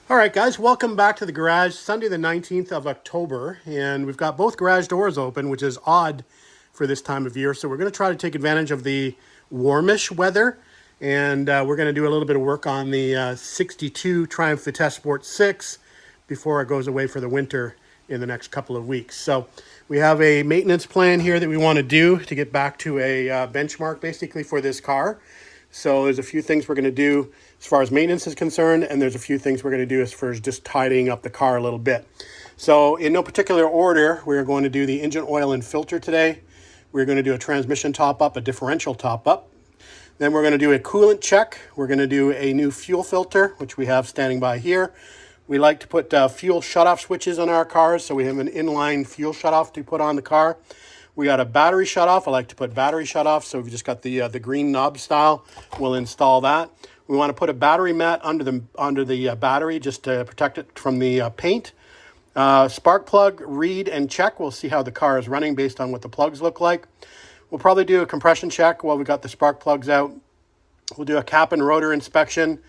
All right, guys, welcome back to the garage. Sunday, the 19th of October, and we've got both garage doors open, which is odd for this time of year. So we're going to try to take advantage of the warmish weather, and we're going to do a little bit of work on the 62 Triumph Vitesse Sports 6 before it goes away for the winter in the next couple of weeks. So we have a maintenance plan here that we want to do to get back to a benchmark basically for this car. So there's a few things we're going to do as far as maintenance is concerned, and there's a few things we're going to do as far as just tidying up the car a little bit. So in no particular order, we're going to do the engine oil and filter today. We're going to do a transmission top-up, a differential top-up. Then we're going to do a coolant check. We're going to do a new fuel filter, which we have standing by here. We like to put fuel shutoff switches on our cars, so we have an inline fuel shutoff to put on the car. We got a battery shutoff. I like to put battery shutoff, so we've just got the green knob style. We'll install that. We want to put a battery mat under the battery just to protect it from the paint. Spark plug, read and check. We'll see how the car is running based on what the plugs look like. We'll probably do a compression check while we got the spark plugs out. We'll do a cap and rotor inspection.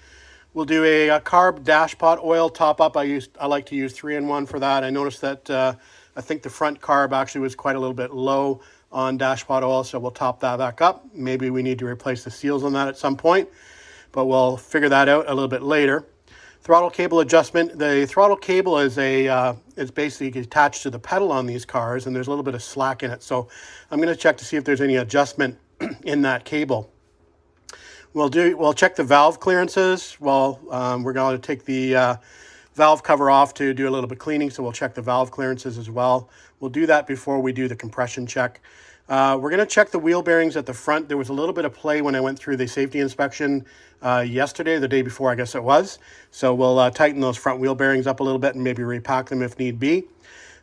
We'll do a carb dashpot oil top up. I like to use 3-in-1 for that. I noticed that I think the front carb actually was quite a little bit low on dashpot oil, so we'll top that back up. Maybe we need to replace the seals on that at some point, but we'll figure that out a little bit later. Throttle cable adjustment. The throttle cable is basically attached to the pedal on these cars, and there's a little bit of slack in it. So I'm going to check to see if there's any adjustment in that cable. We'll check the valve clearances. Well, we're going to take the valve cover off to do a little bit of cleaning, so we'll check the valve clearances as well. We'll do that before we do the compression check. We're going to check the wheel bearings at the front. There was a little bit of play when I went through the safety inspection yesterday, the day before I guess it was. So we'll tighten those front wheel bearings up a little bit and maybe repack them if need be.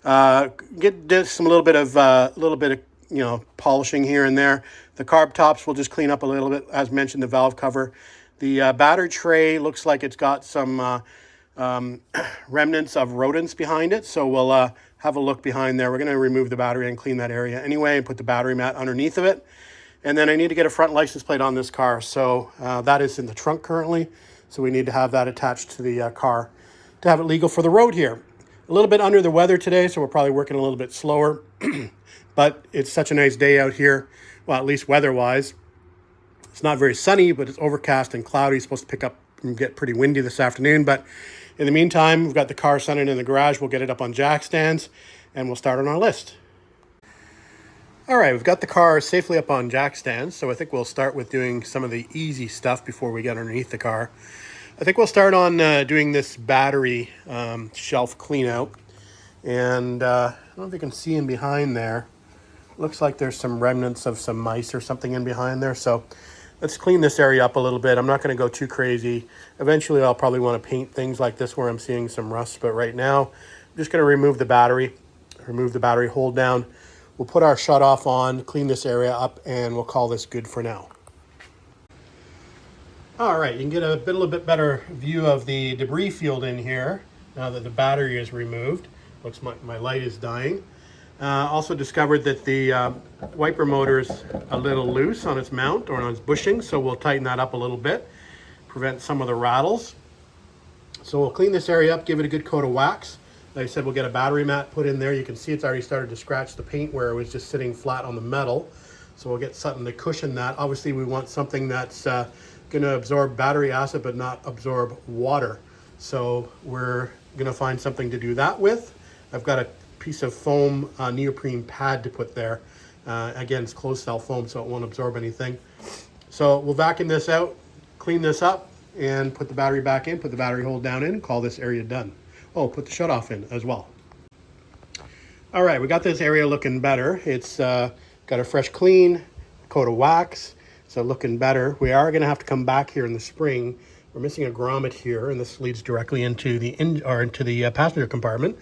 Get a little bit of polishing here and there. The carb tops we'll just clean up a little bit, as mentioned, the valve cover. The battery tray looks like it's got some remnants of rodents behind it, so we'll have a look behind there. We're going to remove the battery and clean that area anyway and put the battery mat underneath of it. And then I need to get a front license plate on this car, so that is in the trunk currently, so we need to have that attached to the car to have it legal for the road here. A little bit under the weather today, so we're probably working a little bit slower, but it's such a nice day out here, well, at least weather-wise. It's not very sunny, but it's overcast and cloudy. It's supposed to pick up and get pretty windy this afternoon, but in the meantime, we've got the car sunning in the garage. We'll get it up on jack stands, and we'll start on our list. All right, we've got the car safely up on jack stands, so I think we'll start with doing some of the easy stuff before we get underneath the car. I think we'll start on doing this battery shelf clean out, and I don't know if you can see in behind there. Looks like there's some remnants of some mice or something in behind there, so let's clean this area up a little bit. I'm not going to go too crazy. Eventually, I'll probably want to paint things like this where I'm seeing some rust, but right now, I'm just going to remove the battery hold down. We'll put our shutoff on, clean this area up, and we'll call this good for now. All right, you can get a little bit better view of the debris field in here now that the battery is removed. Looks like my light is dying. Also discovered that the wiper motor is a little loose on its mount or on its bushing, so we'll tighten that up a little bit, prevent some of the rattles. So we'll clean this area up, give it a good coat of wax. Like I said, we'll get a battery mat put in there. You can see it's already started to scratch the paint where it was just sitting flat on the metal. So we'll get something to cushion that. Obviously, we want something that's going to absorb battery acid but not absorb water. So we're going to find something to do that with. I've got a piece of foam neoprene pad to put there. Again, it's closed cell foam, so it won't absorb anything. So we'll vacuum this out, clean this up, and put the battery back in, put the battery hold down in, call this area done. Oh, put the shutoff in as well. All right, we got this area looking better. It's got a fresh clean, coat of wax, so looking better. We are gonna have to come back here in the spring. We're missing a grommet here, and this leads directly into the passenger compartment.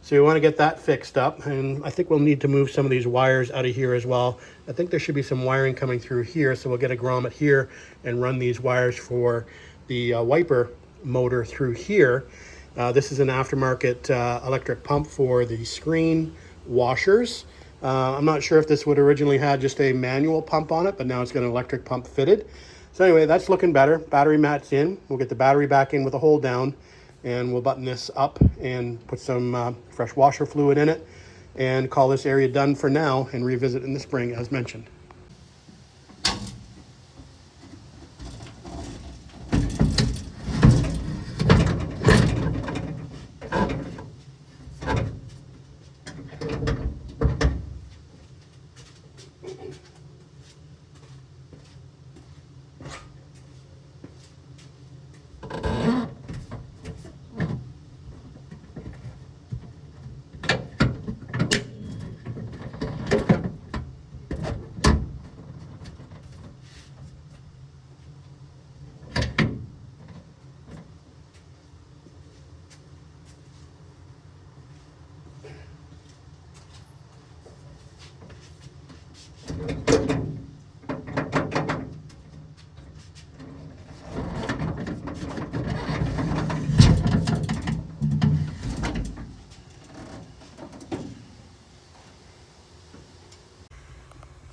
So we want to get that fixed up, and I think we'll need to move some of these wires out of here as well. I think there should be some wiring coming through here, so we'll get a grommet here and run these wires for the wiper motor through here. This is an aftermarket electric pump for the screen washers. I'm not sure if this would originally had just a manual pump on it, but now it's got an electric pump fitted. So anyway, that's looking better. Battery mat's in. We'll get the battery back in with a hold down, and we'll button this up and put some fresh washer fluid in it and call this area done for now and revisit in the spring as mentioned.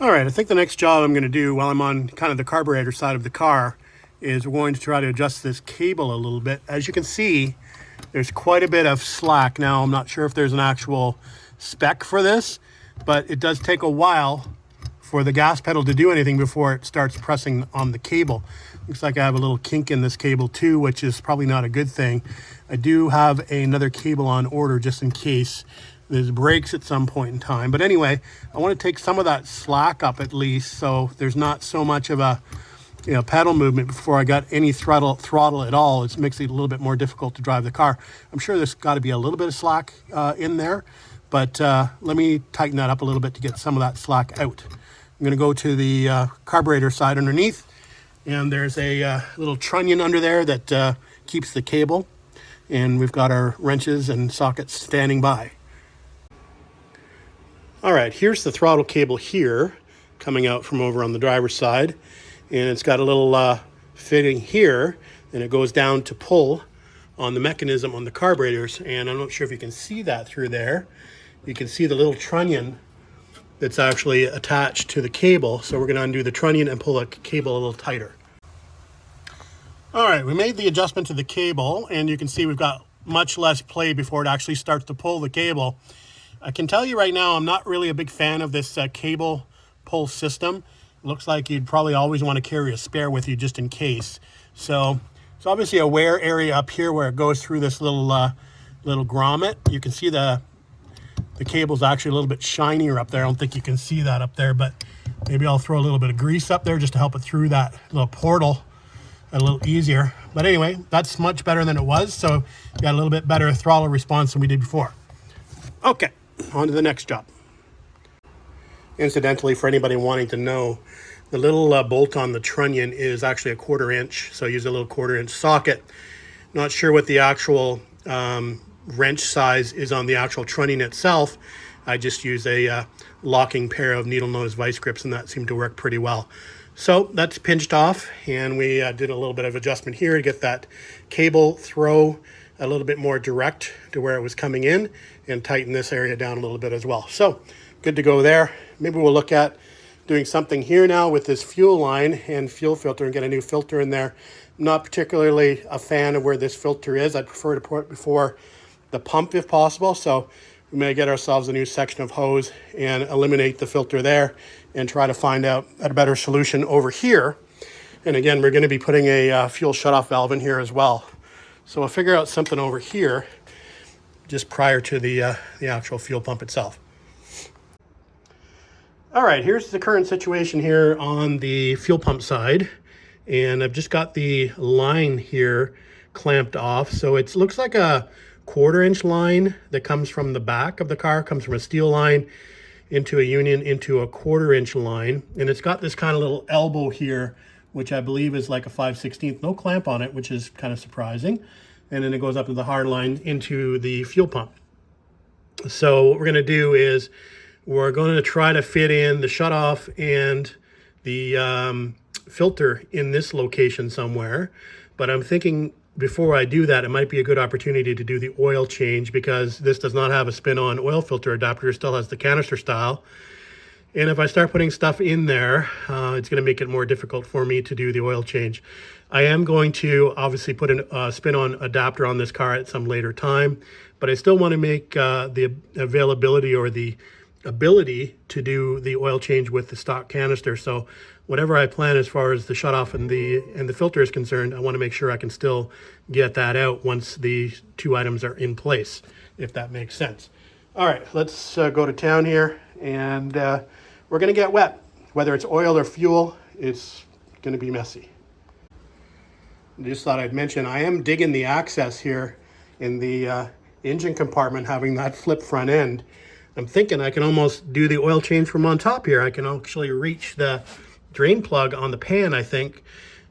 All right, I think the next job I'm going to do while I'm on kind of the carburetor side of the car is we're going to try to adjust this cable a little bit. As you can see, there's quite a bit of slack. Now, I'm not sure if there's an actual spec for this, but it does take a while for the gas pedal to do anything before it starts pressing on the cable. Looks like I have a little kink in this cable too, which is probably not a good thing. I do have another cable on order just in case this breaks at some point in time. But anyway, I want to take some of that slack up at least, so there's not so much of a pedal movement before I got any throttle at all. It makes it a little bit more difficult to drive the car. I'm sure there's got to be a little bit of slack in there, but let me tighten that up a little bit to get some of that slack out. I'm going to go to the carburetor side underneath, and there's a little trunnion under there that keeps the cable, and we've got our wrenches and sockets standing by. All right, here's the throttle cable here coming out from over on the driver's side, and it's got a little fitting here, and it goes down to pull on the mechanism on the carburetors, and I'm not sure if you can see that through there. You can see the little trunnion that's actually attached to the cable, so we're going to undo the trunnion and pull the cable a little tighter. All right, we made the adjustment to the cable, and you can see we've got much less play before it actually starts to pull the cable. I can tell you right now, I'm not really a big fan of this cable pull system. It looks like you'd probably always want to carry a spare with you just in case. So it's obviously a wear area up here where it goes through this little grommet. You can see the cable's actually a little bit shinier up there. I don't think you can see that up there, but maybe I'll throw a little bit of grease up there just to help it through that little portal a little easier. But anyway, that's much better than it was. So you got a little bit better throttle response than we did before. Okay. On to the next job. Incidentally, for anybody wanting to know, the little bolt on the trunnion is actually a 1/4 inch, so I use a little 1/4 inch socket. Not sure what the actual wrench size is on the actual trunnion itself. I just use a locking pair of needle nose vice grips, and that seemed to work pretty well. So that's pinched off, and we did a little bit of adjustment here to get that cable throw a little bit more direct to where it was coming in, and tighten this area down a little bit as well. So good to go there. Maybe we'll look at doing something here now with this fuel line and fuel filter and get a new filter in there. I'm not particularly a fan of where this filter is. I'd prefer to put it before the pump if possible. So we may get ourselves a new section of hose and eliminate the filter there and try to find out a better solution over here. And again, we're going to be putting a fuel shutoff valve in here as well. So we'll figure out something over here just prior to the actual fuel pump itself. All right, here's the current situation here on the fuel pump side. And I've just got the line here clamped off. So it looks like a 1/4 inch line that comes from the back of the car, comes from a steel line into a union into a 1/4 inch line. And it's got this kind of little elbow here, which I believe is like a 5/16, no clamp on it, which is kind of surprising. And then it goes up to the hard line into the fuel pump. So what we're going to do is we're going to try to fit in the shutoff and the filter in this location somewhere. But I'm thinking before I do that, it might be a good opportunity to do the oil change, because this does not have a spin-on oil filter adapter. It still has the canister style. And if I start putting stuff in there, it's going to make it more difficult for me to do the oil change. I am going to obviously put a spin-on adapter on this car at some later time, but I still want to make the availability or the ability to do the oil change with the stock canister. So whatever I plan as far as the shutoff and the filter is concerned, I want to make sure I can still get that out once the two items are in place, if that makes sense. All right, let's go to town here, and we're going to get wet. Whether it's oil or fuel, it's going to be messy. Just thought I'd mention, I am digging the access here in the engine compartment, having that flip front end. I'm thinking I can almost do the oil change from on top here. I can actually reach the drain plug on the pan, I think.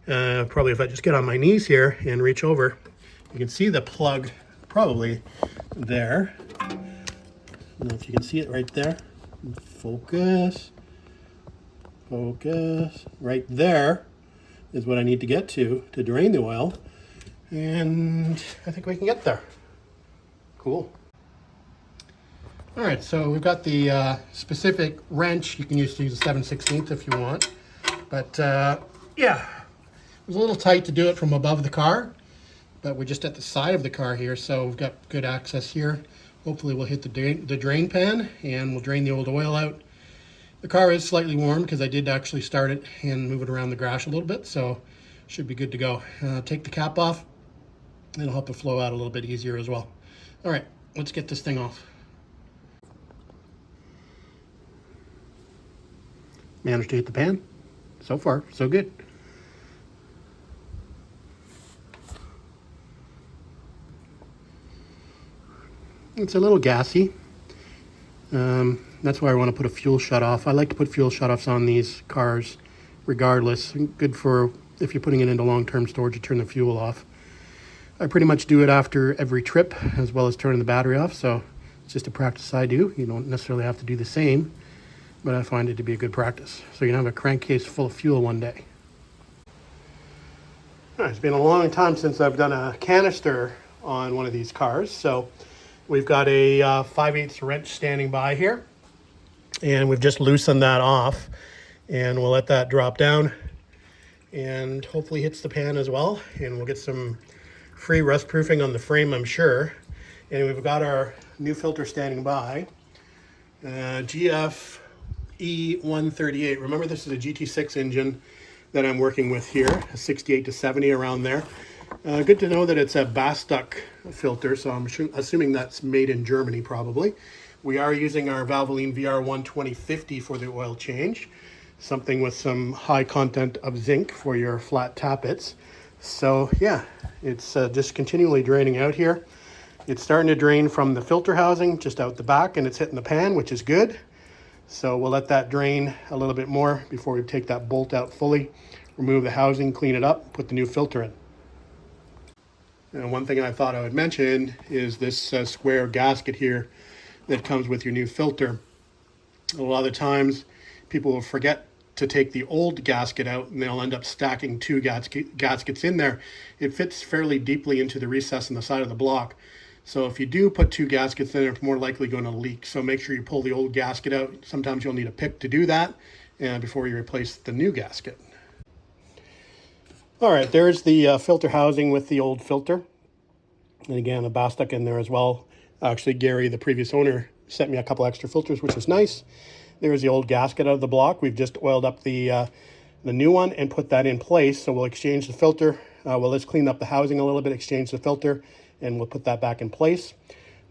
Probably if I just get on my knees here and reach over, you can see the plug probably there. I don't know if you can see it right there. Focus. Focus. Right there is what I need to get to drain the oil. And I think we can get there. Cool. All right, so we've got the specific wrench. You can use a 7/16 if you want. But yeah, it was a little tight to do it from above the car, but we're just at the side of the car here, so we've got good access here. Hopefully we'll hit the drain pan and we'll drain the old oil out. The car is slightly warm because I did actually start it and move it around the garage a little bit, so should be good to go. Take the cap off, and it'll help it flow out a little bit easier as well. All right, let's get this thing off. Managed to hit the pan. So far, so good. It's a little gassy. That's why I want to put a fuel shutoff. I like to put fuel shutoffs on these cars regardless. Good for if you're putting it into long-term storage, you turn the fuel off. I pretty much do it after every trip as well as turning the battery off, so it's just a practice I do. You don't necessarily have to do the same, but I find it to be a good practice. So you can have a crankcase full of fuel one day. All right, it's been a long time since I've done a canister on one of these cars, so we've got a 5/8 wrench standing by here, and we've just loosened that off, and we'll let that drop down and hopefully hits the pan as well, and we'll get some free rust proofing on the frame, I'm sure. And we've got our new filter standing by, GFE 138. Remember, this is a GT6 engine that I'm working with here, a 68 to 70 around there. Good to know that it's a Bastuck filter, so I'm assuming that's made in Germany probably. We are using our Valvoline VR1 2050 for the oil change, something with some high content of zinc for your flat tappets. So yeah, it's just continually draining out here. It's starting to drain from the filter housing just out the back, and it's hitting the pan, which is good. So we'll let that drain a little bit more before we take that bolt out fully, remove the housing, clean it up, put the new filter in. And one thing I thought I would mention is this square gasket here that comes with your new filter. A lot of times people will forget to take the old gasket out, and they'll end up stacking two gaskets in there. It fits fairly deeply into the recess in the side of the block. So if you do put two gaskets in, it's more likely going to leak. So make sure you pull the old gasket out. Sometimes you'll need a pick to do that before you replace the new gasket. All right, there's the filter housing with the old filter. And again, a Bastuck in there as well. Actually, Gary, the previous owner, sent me a couple extra filters, which is nice. There's the old gasket out of the block. We've just oiled up the new one and put that in place. So we'll exchange the filter. Let's clean up the housing a little bit, exchange the filter, and we'll put that back in place.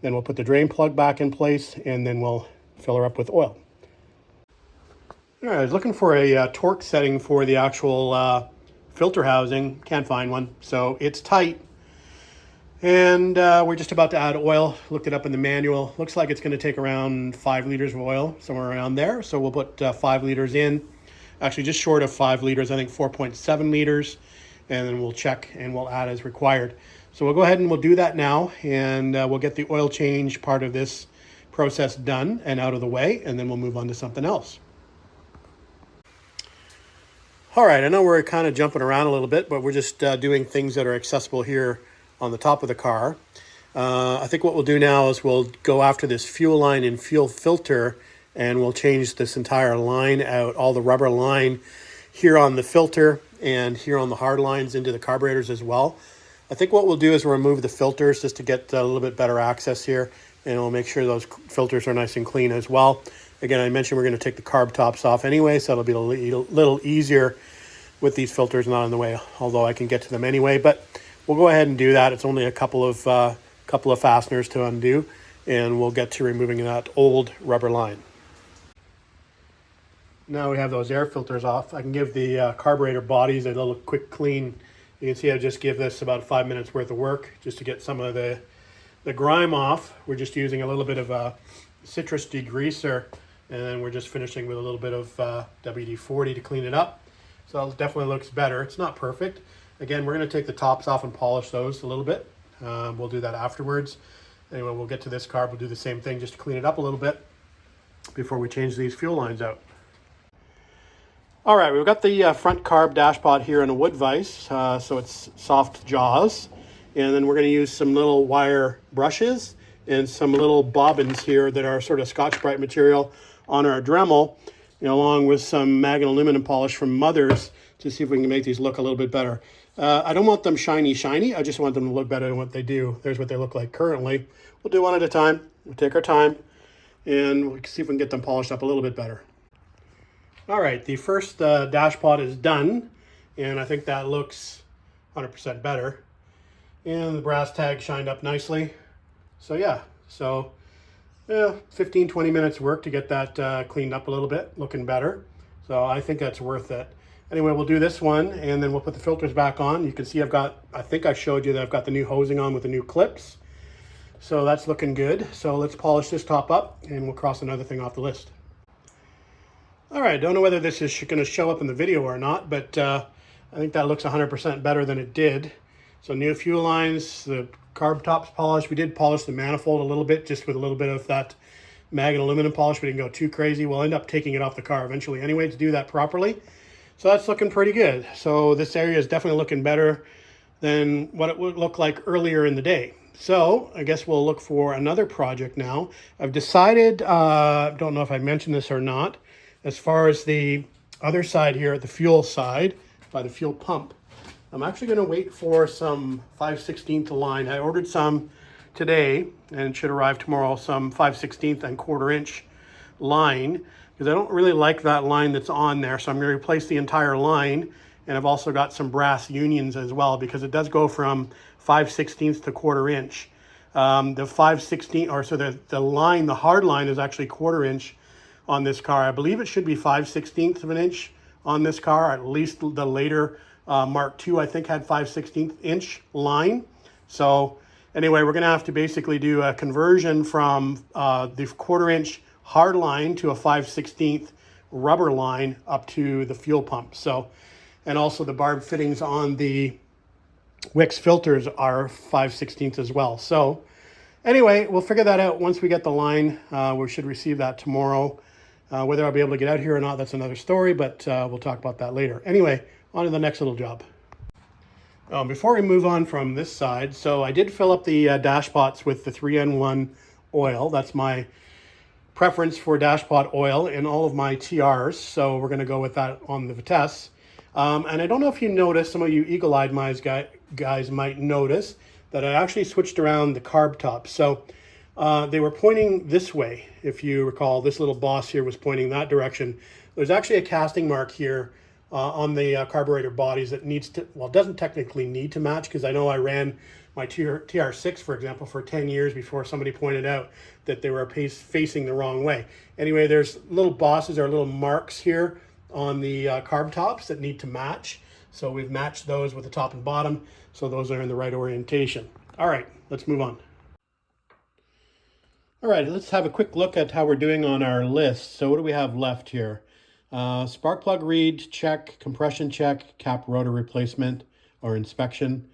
Then we'll put the drain plug back in place, and then we'll fill her up with oil. All right, I was looking for a torque setting for the actual filter housing. Can't find one, so it's tight. And we're just about to add oil. Looked it up in the manual. Looks like it's going to take around 5 liters of oil, somewhere around there. So we'll put 5 liters in. Actually, just short of 5 liters, I think 4.7 liters. And then we'll check and we'll add as required. So we'll go ahead and we'll do that now. And we'll get the oil change part of this process done and out of the way. And then we'll move on to something else. All right, I know we're kind of jumping around a little bit, but we're just doing things that are accessible here on the top of the car. I think what we'll do now is we'll go after this fuel line and fuel filter and we'll change this entire line out, all the rubber line here on the filter and here on the hard lines into the carburetors as well. I think what we'll do is we'll remove the filters just to get a little bit better access here, and we'll make sure those filters are nice and clean as well. Again, I mentioned we're going to take the carb tops off anyway, so it'll be a little easier with these filters not in the way, although I can get to them anyway. But we'll go ahead and do that. It's only a couple of fasteners to undo, and we'll get to removing that old rubber line. Now we have those air filters off. I can give the carburetor bodies a little quick clean. You can see I just give this about 5 minutes worth of work just to get some of the grime off. We're just using a little bit of a citrus degreaser, and then we're just finishing with a little bit of WD-40 to clean it up. So it definitely looks better. It's not perfect. Again, we're going to take the tops off and polish those a little bit. We'll do that afterwards. Anyway, we'll get to this carb. We'll do the same thing just to clean it up a little bit before we change these fuel lines out. All right, we've got the front carb dashpot here in a wood vise, so it's soft jaws. And then we're going to use some little wire brushes and some little bobbins here that are sort of Scotch-Brite material on our Dremel, along with some mag and aluminum polish from Mother's to see if we can make these look a little bit better. I don't want them shiny. I just want them to look better than what they do. There's what they look like currently. We'll do one at a time. We'll take our time, and we'll see if we can get them polished up a little bit better. All right, the first dashpot is done, and I think that looks 100% better. And the brass tag shined up nicely. So yeah, 15-20 minutes work to get that cleaned up a little bit, looking better. So I think that's worth it. Anyway, we'll do this one, and then we'll put the filters back on. You can see I think I showed you that I've got the new hosing on with the new clips. So that's looking good. So let's polish this top up, and we'll cross another thing off the list. All right, don't know whether this is going to show up in the video or not, but I think that looks 100% better than it did. So new fuel lines, the carb tops polished. We did polish the manifold a little bit, just with a little bit of that mag and aluminum polish. We didn't go too crazy. We'll end up taking it off the car eventually anyway to do that properly. So that's looking pretty good. So this area is definitely looking better than what it would look like earlier in the day. So I guess we'll look for another project now. I've decided, don't know if I mentioned this or not, as far as the other side here, the fuel side, by the fuel pump, I'm actually going to wait for some 5/16 line. I ordered some today, and it should arrive tomorrow, some 5/16 and 1/4 inch line, because I don't really like that line that's on there. So I'm going to replace the entire line, and I've also got some brass unions as well, because it does go from 5/16 to 1/4 inch. The 5/16, or so the line, the hard line is actually 1/4 inch on this car. I believe it should be 5/16 of an inch on this car. At least the later Mark II, I think, had 5/16 inch line. So anyway, we're going to have to basically do a conversion from the 1/4 inch hard line to a 5/16 rubber line up to the fuel pump. So, and also the barb fittings on the Wix filters are 5/16 as well. So anyway, we'll figure that out once we get the line. We should receive that tomorrow. Whether I'll be able to get out here or not, that's another story, but we'll talk about that later. Anyway, on to the next little job. Before we move on from this side, so I did fill up the dashpots with the 3-in-1 oil. That's my preference for dashpot oil in all of my TRs, so we're going to go with that on the Vitesse. And I don't know if you noticed, some of you eagle-eyed guys might notice that I actually switched around the carb tops. So they were pointing this way. If you recall, this little boss here was pointing that direction. There's actually a casting mark here on the carburetor bodies that needs to, well, it doesn't technically need to match, because I know I ran my TR6, for example, for 10 years before somebody pointed out that they were facing the wrong way. Anyway, there's little bosses or little marks here on the carb tops that need to match. So we've matched those with the top and bottom, so those are in the right orientation. All right, let's move on. All right, let's have a quick look at how we're doing on our list. So what do we have left here? Spark plug read, check. Compression check. Cap rotor replacement or inspection.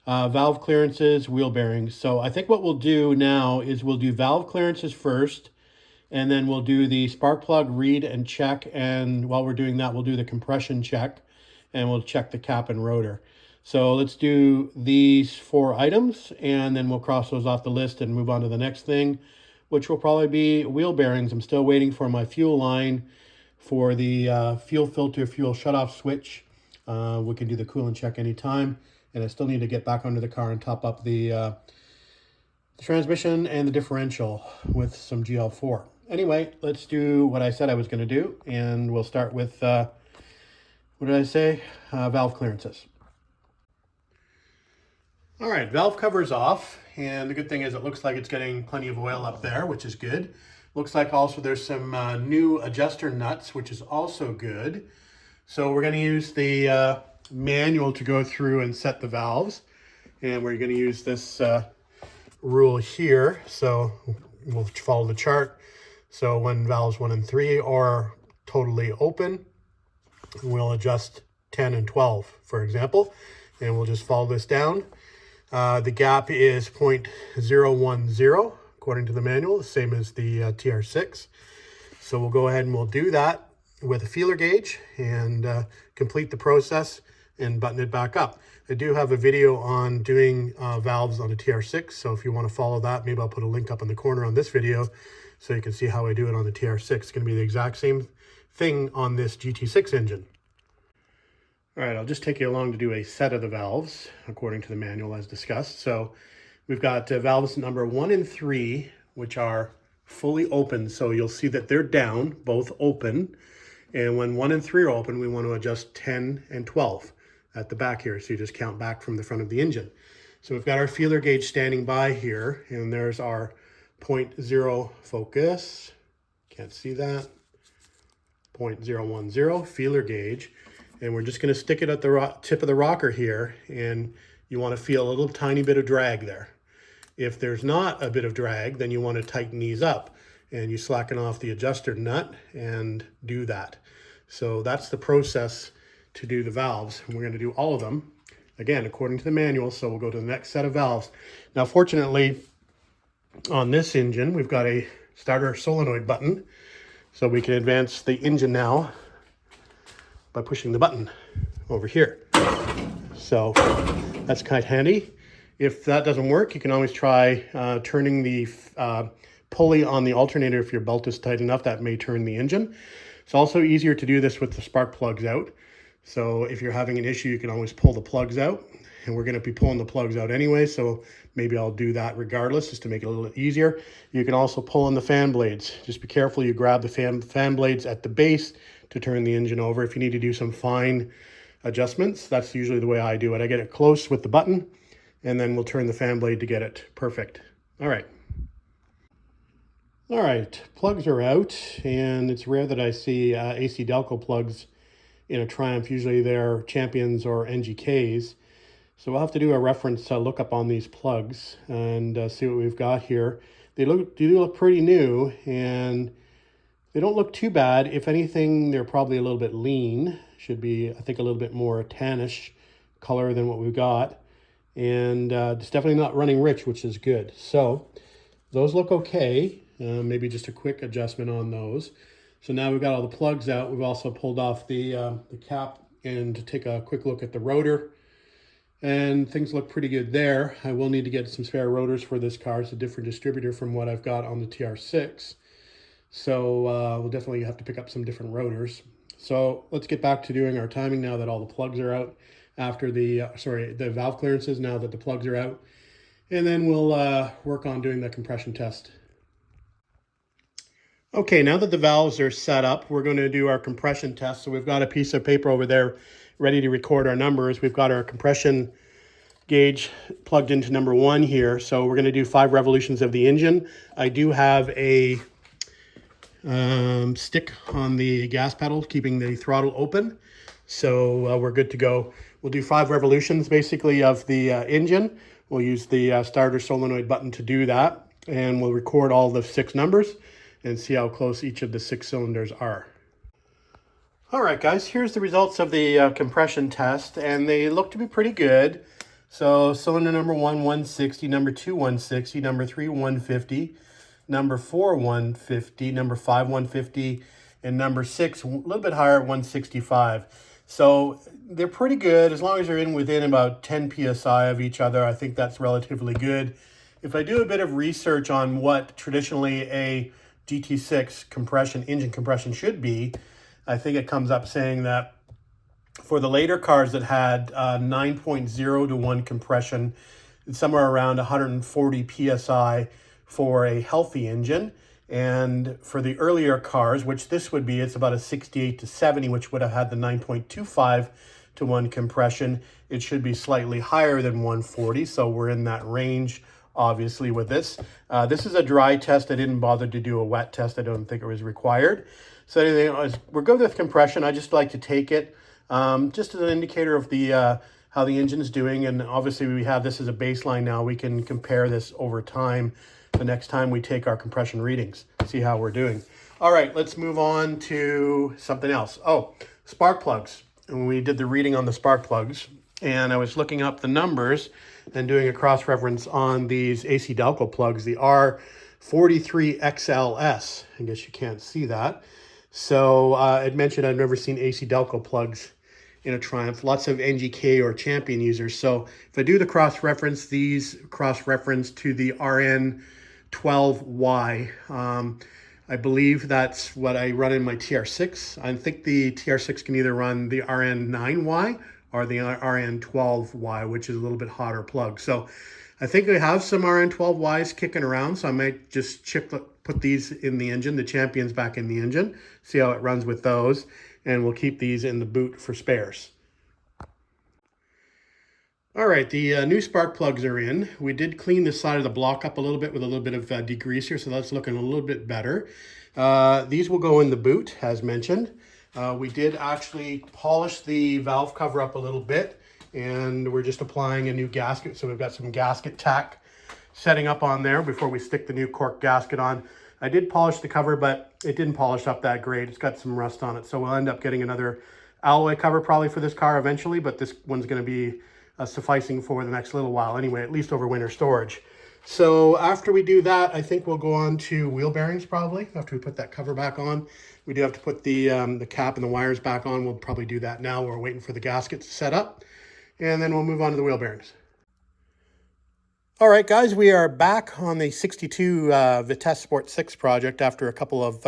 Valve clearances, wheel bearings. So I think what we'll do now is we'll do valve clearances first, and then we'll do the spark plug read and check. And while we're doing that, we'll do the compression check, and we'll check the cap and rotor. So let's do these 4 items, and then we'll cross those off the list and move on to the next thing. which will probably be wheel bearings. I'm still waiting for my fuel line for the fuel filter, fuel shutoff switch. We can do the coolant check anytime. And I still need to get back under the car and top up the transmission and the differential with some GL4. Anyway, let's do what I said I was going to do. And we'll start with, what did I say? Valve clearances. All right, valve cover's off. And the good thing is it looks like it's getting plenty of oil up there, which is good. Looks like also there's some new adjuster nuts, which is also good. So we're going to use the manual to go through and set the valves. And we're going to use this rule here. So we'll follow the chart. So when valves 1 and 3 are totally open, we'll adjust 10 and 12, for example. And we'll just follow this down. The gap is 0.010 according to the manual, the same as the TR6. So we'll go ahead and we'll do that with a feeler gauge and complete the process and button it back up. I do have a video on doing valves on a TR6, so if you want to follow that, maybe I'll put a link up in the corner on this video so you can see how I do it on the TR6. It's going to be the exact same thing on this GT6 engine. All right, I'll just take you along to do a set of the valves according to the manual as discussed. So we've got valves number 1 and 3, which are fully open. So you'll see that they're down, both open. And when 1 and 3 are open, we want to adjust 10 and 12 at the back here. So you just count back from the front of the engine. So we've got our feeler gauge standing by here, and there's our 0.0 focus. Can't see that. 0.010 feeler gauge. And we're just going to stick it at the tip of the rocker here, and you want to feel a little tiny bit of drag there. If there's not a bit of drag, then you want to tighten these up, and you slacken off the adjuster nut and do that. So that's the process to do the valves. And we're going to do all of them, again, according to the manual. So we'll go to the next set of valves. Now, fortunately, on this engine, we've got a starter solenoid button, so we can advance the engine now by pushing the button over here. So that's kind of handy. If that doesn't work, you can always try turning the pulley on the alternator. If your belt is tight enough, that may turn the engine. It's also easier to do this with the spark plugs out. So if you're having an issue, you can always pull the plugs out. And we're going to be pulling the plugs out anyway, so maybe I'll do that regardless, just to make it a little easier. You can also pull in the fan blades. Just be careful you grab the fan blades at the base to turn the engine over. If you need to do some fine adjustments, that's usually the way I do it. I get it close with the button, and then we'll turn the fan blade to get it perfect. All right. All right, plugs are out, and it's rare that I see AC Delco plugs in a Triumph. Usually they're Champions or NGKs. So we'll have to do a reference lookup on these plugs and see what we've got here. They do look pretty new, and they don't look too bad. If anything, they're probably a little bit lean. Should be, I think, a little bit more tannish color than what we've got. And it's definitely not running rich, which is good. So those look okay. Maybe just a quick adjustment on those. So now we've got all the plugs out. We've also pulled off the cap and to take a quick look at the rotor. And things look pretty good there. I will need to get some spare rotors for this car. It's a different distributor from what I've got on the TR6. So we'll definitely have to pick up some different rotors. So let's get back to doing our timing now that all the plugs are out. After the valve clearances, now that the plugs are out. And then we'll work on doing the compression test. Okay, now that the valves are set up, we're going to do our compression test. So we've got a piece of paper over there ready to record our numbers. We've got our compression gauge plugged into number 1 here. So we're going to do 5 revolutions of the engine. I do have a stick on the gas pedal keeping the throttle open. So we're good to go. We'll do 5 revolutions basically of the engine. We'll use the starter solenoid button to do that. And we'll record all the 6 numbers and see how close each of the 6 cylinders are. All right, guys, here's the results of the compression test, and they look to be pretty good. So cylinder number 1, 160, number 2, 160, number 3, 150, number 4, 150, number 5, 150, and number 6, a little bit higher, 165. So they're pretty good as long as you're within about 10 psi of each other. I think that's relatively good. if I do a bit of research on what traditionally a GT6 engine compression should be, I think it comes up saying that for the later cars that had 9.0 to 1 compression, somewhere around 140 psi for a healthy engine. And for the earlier cars, which this would be, it's about a 68 to 70, which would have had the 9.25 to 1 compression. It should be slightly higher than 140, so we're in that range, obviously, with this. This is a dry test. I didn't bother to do a wet test. I don't think it was required. So anyway, we're good with compression. I just like to take it just as an indicator of the how the engine is doing. And obviously we have this as a baseline now. We can compare this over time the next time we take our compression readings, see how we're doing. All right, let's move on to something else. Oh, spark plugs. And we did the reading on the spark plugs, and I was looking up the numbers and doing a cross-reference on these AC Delco plugs, the R43XLS. I guess you can't see that. So I'd mentioned I've never seen AC Delco plugs in a Triumph. Lots of NGK or Champion users. So if I do the cross-reference, these cross-reference to the RN12Y. I believe that's what I run in my TR6. I think the TR6 can either run the RN9Y or the RN12Y, which is a little bit hotter plug. So I think I have some RN12Ys kicking around, so I might just put these in the engine, the Champions back in the engine, see how it runs with those, and we'll keep these in the boot for spares. All right, the new spark plugs are in. We did clean the side of the block up a little bit with a little bit of degreaser, so that's looking a little bit better. These will go in the boot, as mentioned. We did actually polish the valve cover up a little bit, and we're just applying a new gasket. So we've got some gasket tack setting up on there before we stick the new cork gasket on. I did polish the cover, but it didn't polish up that great. It's got some rust on it, so we'll end up getting another alloy cover probably for this car eventually, but this one's going to be sufficing for the next little while anyway, at least over winter storage. So after we do that, I think we'll go on to wheel bearings probably, after we put that cover back on. We do have to put the cap and the wires back on. We'll probably do that now. We're waiting for the gasket to set up, and then we'll move on to the wheel bearings. All right, guys, we are back on the 62 Vitesse Sports 6 project after a couple of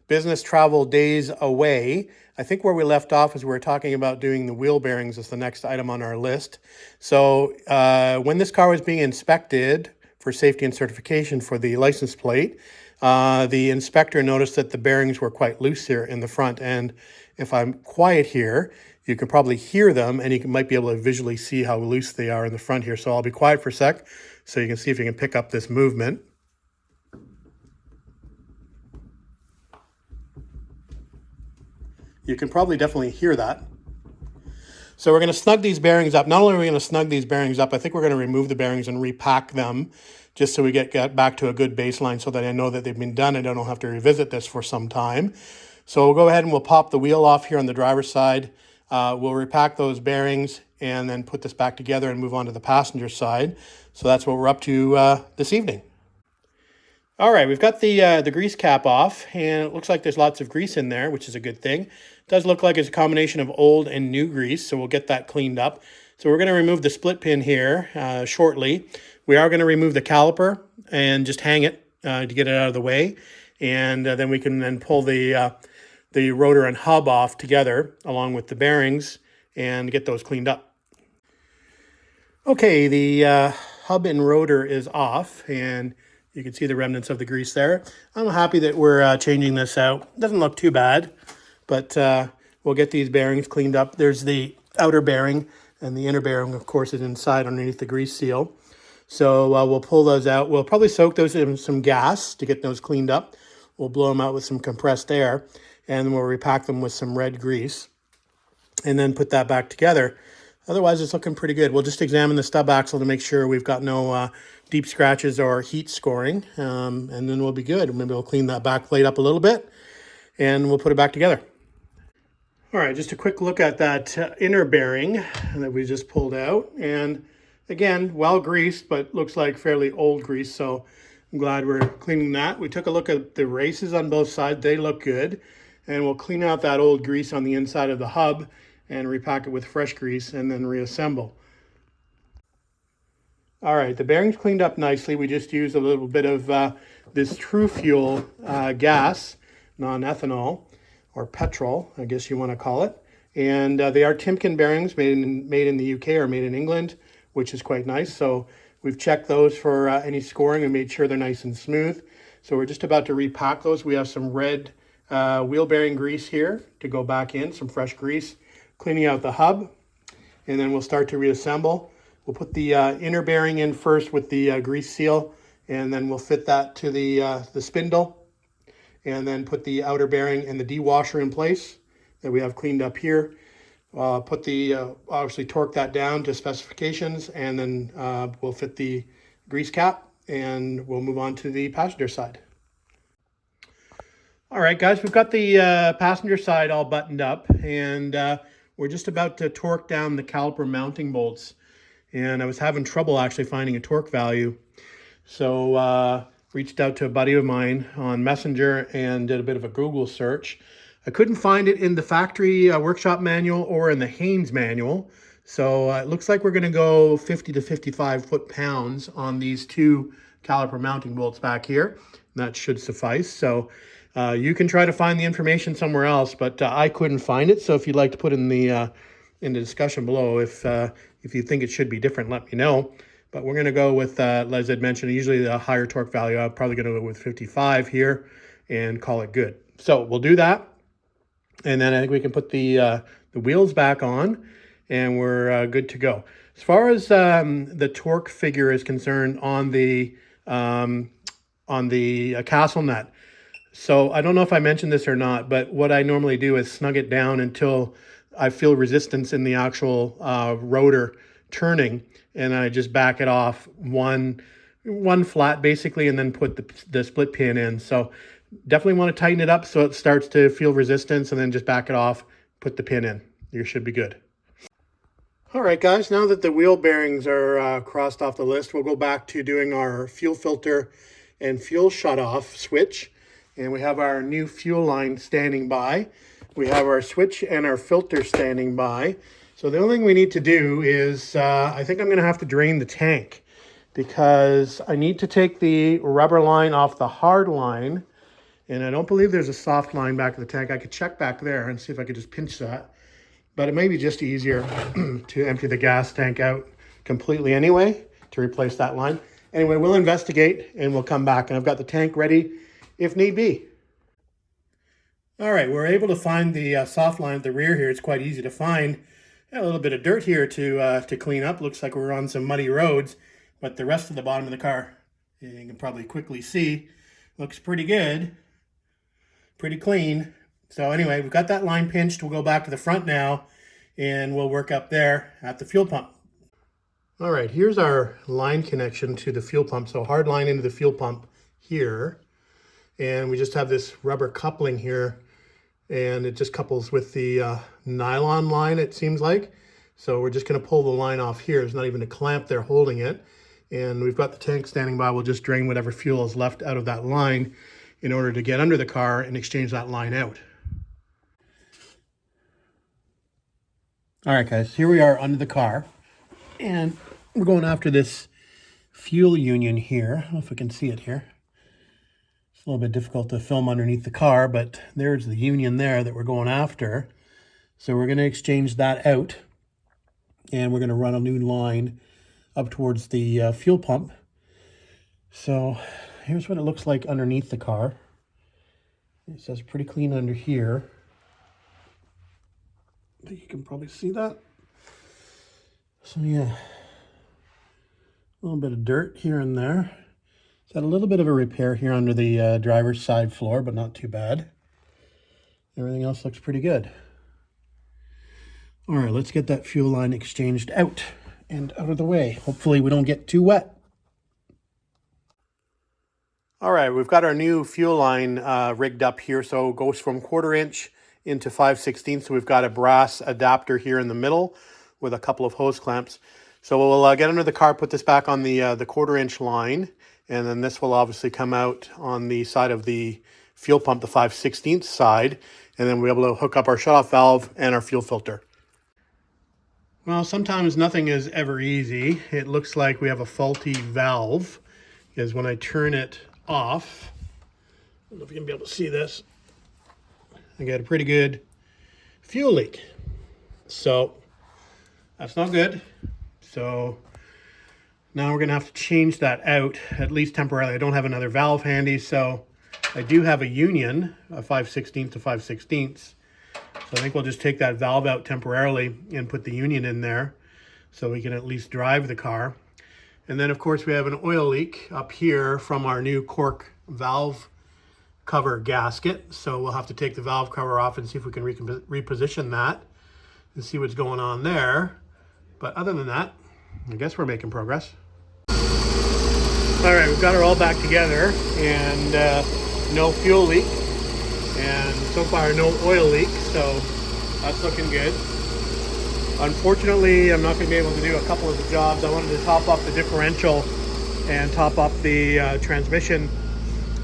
business travel days away. I think where we left off is we were talking about doing the wheel bearings as the next item on our list. So when this car was being inspected for safety and certification for the license plate, the inspector noticed that the bearings were quite loose here in the front. And if I'm quiet here, you can probably hear them, and you might be able to visually see how loose they are in the front here. So I'll be quiet for a sec so you can see if you can pick up this movement. You can probably definitely hear that. So we're going to snug these bearings up. Not only are we going to snug these bearings up, I think we're going to remove the bearings and repack them just so we get back to a good baseline so that I know that they've been done and I don't have to revisit this for some time. So we'll go ahead and we'll pop the wheel off here on the driver's side. We'll repack those bearings and then put this back together and move on to the passenger side. So that's what we're up to this evening. All right, we've got the grease cap off, and it looks like there's lots of grease in there, which is a good thing. It does look like it's a combination of old and new grease, so we'll get that cleaned up. So we're going to remove the split pin here shortly. We are going to remove the caliper and just hang it to get it out of the way, and then we can then pull the rotor and hub off together along with the bearings and get those cleaned up. Okay, the hub and rotor is off, and you can see the remnants of the grease there. I'm happy that we're changing this out. Doesn't look too bad, but we'll get these bearings cleaned up. There's the outer bearing, and the inner bearing, of course, is inside underneath the grease seal. So we'll pull those out. We'll probably soak those in some gas to get those cleaned up. We'll blow them out with some compressed air, and we'll repack them with some red grease, and then put that back together. Otherwise, it's looking pretty good. We'll just examine the stub axle to make sure we've got no deep scratches or heat scoring, and then we'll be good. Maybe we'll clean that back plate up a little bit, and we'll put it back together. All right, just a quick look at that inner bearing that we just pulled out. And again, well greased, but looks like fairly old grease, so I'm glad we're cleaning that. We took a look at the races on both sides. They look good. And we'll clean out that old grease on the inside of the hub and repack it with fresh grease and then reassemble. All right, the bearing's cleaned up nicely. We just used a little bit of this True Fuel gas, non-ethanol, or petrol, I guess you want to call it. And they are Timken bearings made in the UK or made in England, which is quite nice. So we've checked those for any scoring and made sure they're nice and smooth. So we're just about to repack those. We have some red wheel bearing grease here to go back in, some fresh grease, cleaning out the hub, and then we'll start to reassemble. We'll put the inner bearing in first with the grease seal, and then we'll fit that to the spindle, and then put the outer bearing and the D-washer in place that we have cleaned up here. Put the, obviously torque that down to specifications, and then we'll fit the grease cap, and we'll move on to the passenger side. All right, guys, we've got the passenger side all buttoned up, and we're just about to torque down the caliper mounting bolts. And I was having trouble actually finding a torque value. So reached out to a buddy of mine on Messenger and did a bit of a Google search. I couldn't find it in the factory workshop manual or in the Haynes manual. So it looks like we're going to go 50 to 55 foot-pounds on these two caliper mounting bolts back here. And that should suffice. So you can try to find the information somewhere else, but I couldn't find it. So if you'd like to put in the discussion below, if you think it should be different, let me know. But we're going to go with, as I'd mentioned, usually the higher torque value. I'm probably going to go with 55 here and call it good. So we'll do that. And then I think we can put the wheels back on, and we're good to go. As far as the torque figure is concerned on the castle nut, so I don't know if I mentioned this or not, but what I normally do is snug it down until I feel resistance in the actual rotor turning, and I just back it off one flat basically, and then put the split pin in. So definitely want to tighten it up so it starts to feel resistance, and then just back it off, put the pin in. You should be good. All right, guys, now that the wheel bearings are crossed off the list, we'll go back to doing our fuel filter and fuel shut-off switch. And we have our new fuel line standing by. We have our switch and our filter standing by. So the only thing we need to do is, I think I'm going to have to drain the tank, because I need to take the rubber line off the hard line. And I don't believe there's a soft line back in the tank. I could check back there and see if I could just pinch that. But it may be just easier to empty the gas tank out completely anyway to replace that line. Anyway, we'll investigate and we'll come back. And I've got the tank ready if need be. All right, we're able to find the soft line at the rear here. It's quite easy to find. Got a little bit of dirt here to clean up. Looks like we're on some muddy roads, but the rest of the bottom of the car, you can probably quickly see, looks pretty good, pretty clean. So anyway, we've got that line pinched. We'll go back to the front now, and we'll work up there at the fuel pump. All right, here's our line connection to the fuel pump. So hard line into the fuel pump here. And we just have this rubber coupling here, and it just couples with the nylon line, it seems like. So we're just going to pull the line off here. There's not even a clamp there holding it. And we've got the tank standing by. We'll just drain whatever fuel is left out of that line in order to get under the car and exchange that line out. All right, guys, here we are under the car. And we're going after this fuel union here. I don't know if we can see it here. A little bit difficult to film underneath the car, but there's the union there that we're going after. So we're going to exchange that out, and we're going to run a new line up towards the fuel pump. So here's what it looks like underneath the car. It says pretty clean under here. But you can probably see that. So yeah, a little bit of dirt here and there. It's got a little bit of a repair here under the driver's side floor, but not too bad. Everything else looks pretty good. All right, let's get that fuel line exchanged out and out of the way. Hopefully we don't get too wet. All right, we've got our new fuel line rigged up here. So it goes from 1/4 inch into 5/16. So we've got a brass adapter here in the middle with a couple of hose clamps. So we'll get under the car, put this back on the 1/4 inch line. And then this will obviously come out on the side of the fuel pump, the 5/16 side. And then we'll be able to hook up our shutoff valve and our fuel filter. Well, sometimes nothing is ever easy. It looks like we have a faulty valve because when I turn it off, I don't know if you're gonna be able to see this, I got a pretty good fuel leak. So that's not good. So now we're gonna have to change that out, at least temporarily. I don't have another valve handy, so I do have a union, a 5/16 to 5/16. So I think we'll just take that valve out temporarily and put the union in there so we can at least drive the car. And then of course we have an oil leak up here from our new cork valve cover gasket. So we'll have to take the valve cover off and see if we can reposition that and see what's going on there. But other than that, I guess we're making progress. All right, we've got it all back together and no fuel leak. And so far no oil leak, so that's looking good. Unfortunately, I'm not going to be able to do a couple of the jobs. I wanted to top up the differential and top up the transmission,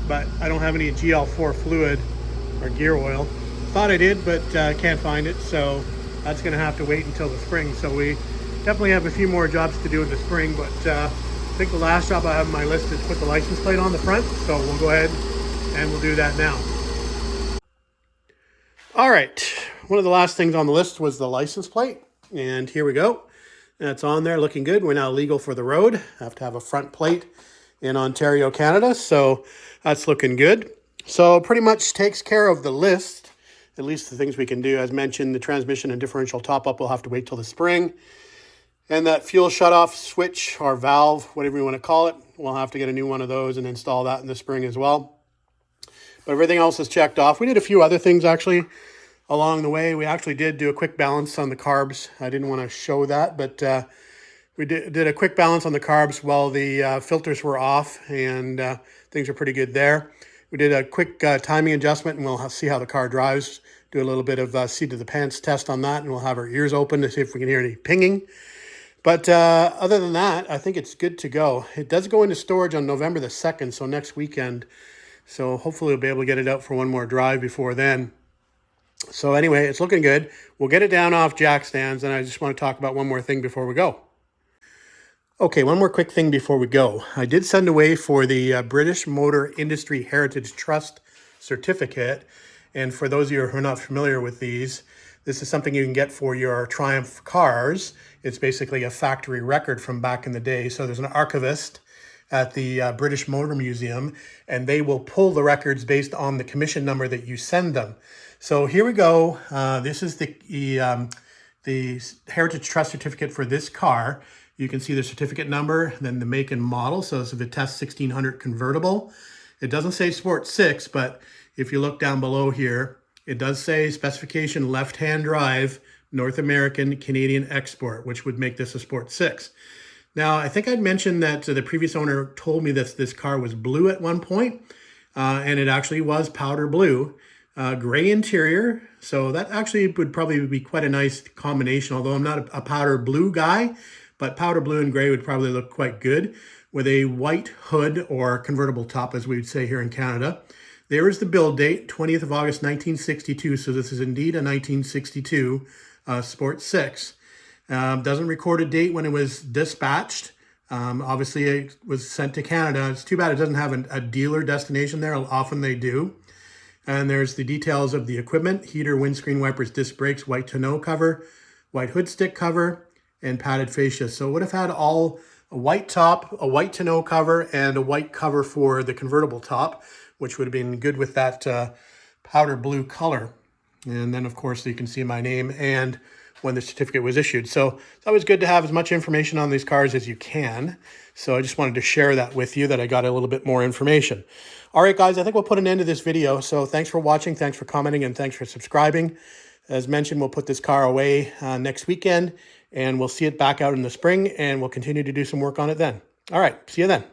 but I don't have any GL4 fluid or gear oil. Thought I did, but can't find it, so that's going to have to wait until the spring. So we definitely have a few more jobs to do in the spring, but I think the last job I have on my list is put the license plate on the front, so we'll go ahead and we'll do that now. All right, one of the last things on the list was the license plate, and here we go. That's on there, looking good. We're now legal for the road. I have to have a front plate in Ontario, Canada, so that's looking good. So pretty much takes care of the list, at least the things we can do. As mentioned, the transmission and differential top-up will have to wait till the spring. And that fuel shut-off switch, or valve, whatever you want to call it, we'll have to get a new one of those and install that in the spring as well. But everything else is checked off. We did a few other things actually along the way. We actually did do a quick balance on the carbs. I didn't want to show that, but we did a quick balance on the carbs while the filters were off, and things are pretty good there. We did a quick timing adjustment, and we'll see how the car drives. Do a little bit of seat of the pants test on that, and we'll have our ears open to see if we can hear any pinging. But other than that, I think it's good to go. It does go into storage on November the 2nd, so next weekend. So hopefully we'll be able to get it out for one more drive before then. So anyway, it's looking good. We'll get it down off jack stands, and I just want to talk about one more thing before we go. Okay, one more quick thing before we go. I did send away for the British Motor Industry Heritage Trust certificate. And for those of you who are not familiar with these, this is something you can get for your Triumph cars. It's basically a factory record from back in the day. So there's an archivist at the British Motor Museum, and they will pull the records based on the commission number that you send them. So here we go. This is the Heritage Trust certificate for this car. You can see the certificate number, then the make and model. So it's a Vitesse 1600 convertible. It doesn't say Sport 6, but if you look down below here, it does say specification left-hand drive, North American, Canadian export, which would make this a Sport 6. Now, I think I'd mentioned that the previous owner told me that this car was blue at one point, and it actually was powder blue. Gray interior, so that actually would probably be quite a nice combination, although I'm not a powder blue guy, but powder blue and gray would probably look quite good with a white hood or convertible top, as we would say here in Canada. There is the build date, 20th of August 1962, so this is indeed a 1962 Sport 6. Doesn't record a date when it was dispatched. Obviously, it was sent to Canada. It's too bad it doesn't have a dealer destination there. Often they do. And there's the details of the equipment: heater, windscreen wipers, disc brakes, white tonneau cover, white hood stick cover, and padded fascia. So it would have had all a white top, a white tonneau cover, and a white cover for the convertible top, which would have been good with that powder blue color. And then, of course, you can see my name and when the certificate was issued. So it's always good to have as much information on these cars as you can. So I just wanted to share that with you, that I got a little bit more information. All right, guys, I think we'll put an end to this video. So thanks for watching, thanks for commenting, and thanks for subscribing. As mentioned, we'll put this car away next weekend, and we'll see it back out in the spring, and we'll continue to do some work on it then. All right, see you then.